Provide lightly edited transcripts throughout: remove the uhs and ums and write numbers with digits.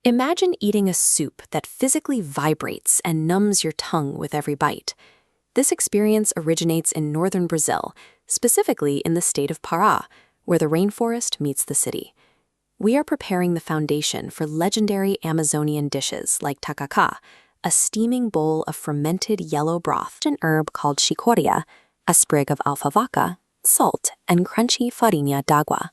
Imagine eating a soup that physically vibrates and numbs your tongue with every bite. This experience originates in northern Brazil, specifically in the state of Pará, where the rainforest meets the city. We are preparing the foundation for legendary Amazonian dishes like tacacá, a steaming bowl of fermented yellow broth, an herb called chicoria, a sprig of alfavaca, salt, and crunchy farinha d'água.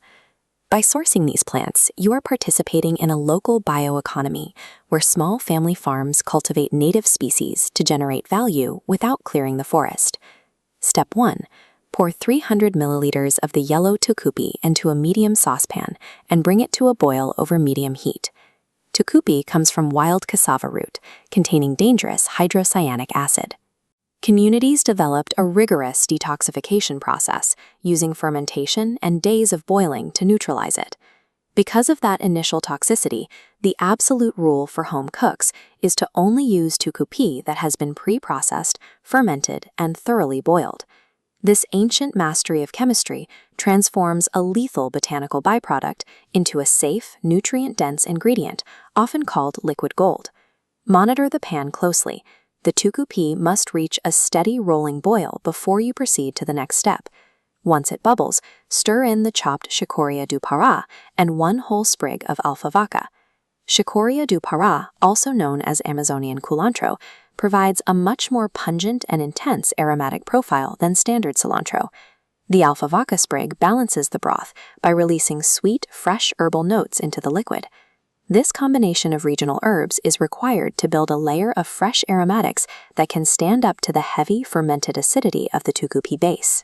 By sourcing these plants, you are participating in a local bioeconomy where small family farms cultivate native species to generate value without clearing the forest. Step 1. Pour 300 milliliters of the yellow tucupi into a medium saucepan and bring it to a boil over medium heat. Tucupi comes from wild cassava root, containing dangerous hydrocyanic acid. Communities developed a rigorous detoxification process, using fermentation and days of boiling to neutralize it. Because of that initial toxicity, the absolute rule for home cooks is to only use tucupi that has been pre-processed, fermented, and thoroughly boiled. This ancient mastery of chemistry transforms a lethal botanical byproduct into a safe, nutrient-dense ingredient, often called liquid gold. Monitor the pan closely. The tucupi must reach a steady rolling boil before you proceed to the next step. Once it bubbles, stir in the chopped chicoria do Pará and 1 whole sprig of alfavaca. Chicoria do Pará, also known as Amazonian culantro, provides a much more pungent and intense aromatic profile than standard cilantro. The alfavaca sprig balances the broth by releasing sweet, fresh herbal notes into the liquid. This combination of regional herbs is required to build a layer of fresh aromatics that can stand up to the heavy fermented acidity of the tucupi base.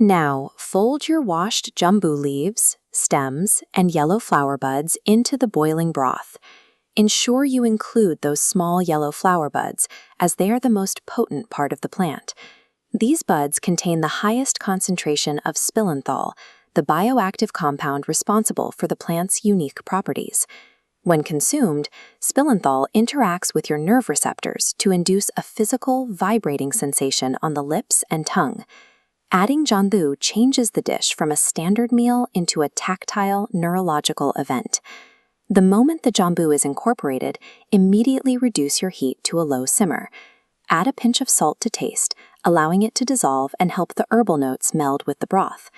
Now, fold your washed jambu leaves, stems, and yellow flower buds into the boiling broth. Ensure you include those small yellow flower buds, as they are the most potent part of the plant. These buds contain the highest concentration of spilanthol, the bioactive compound responsible for the plant's unique properties. When consumed, spilanthol interacts with your nerve receptors to induce a physical, vibrating sensation on the lips and tongue. Adding jambu changes the dish from a standard meal into a tactile, neurological event. The moment the jambu is incorporated, immediately reduce your heat to a low simmer. Add a pinch of salt to taste, allowing it to dissolve and help the herbal notes meld with the broth.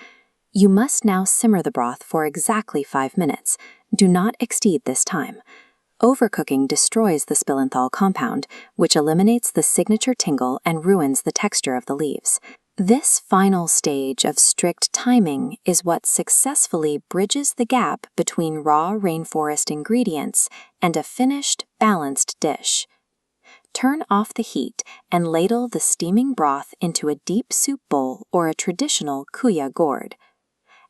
You must now simmer the broth for exactly 5 minutes. Do not exceed this time. Overcooking destroys the spilanthol compound, which eliminates the signature tingle and ruins the texture of the leaves. This final stage of strict timing is what successfully bridges the gap between raw rainforest ingredients and a finished, balanced dish. Turn off the heat and ladle the steaming broth into a deep soup bowl or a traditional cuya gourd.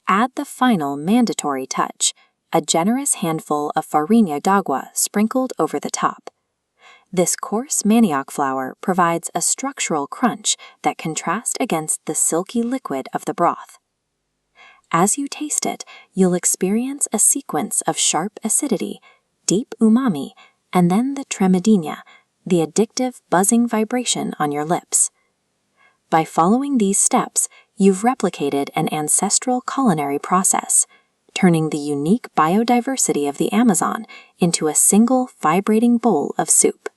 Add the final mandatory touch, a generous handful of farinha d'água sprinkled over the top. This coarse manioc flour provides a structural crunch that contrasts against the silky liquid of the broth. As you taste it, you'll experience a sequence of sharp acidity, deep umami, and then the tremidinha, the addictive buzzing vibration on your lips. By following these steps, you've replicated an ancestral culinary process, turning the unique biodiversity of the Amazon into a single vibrating bowl of soup.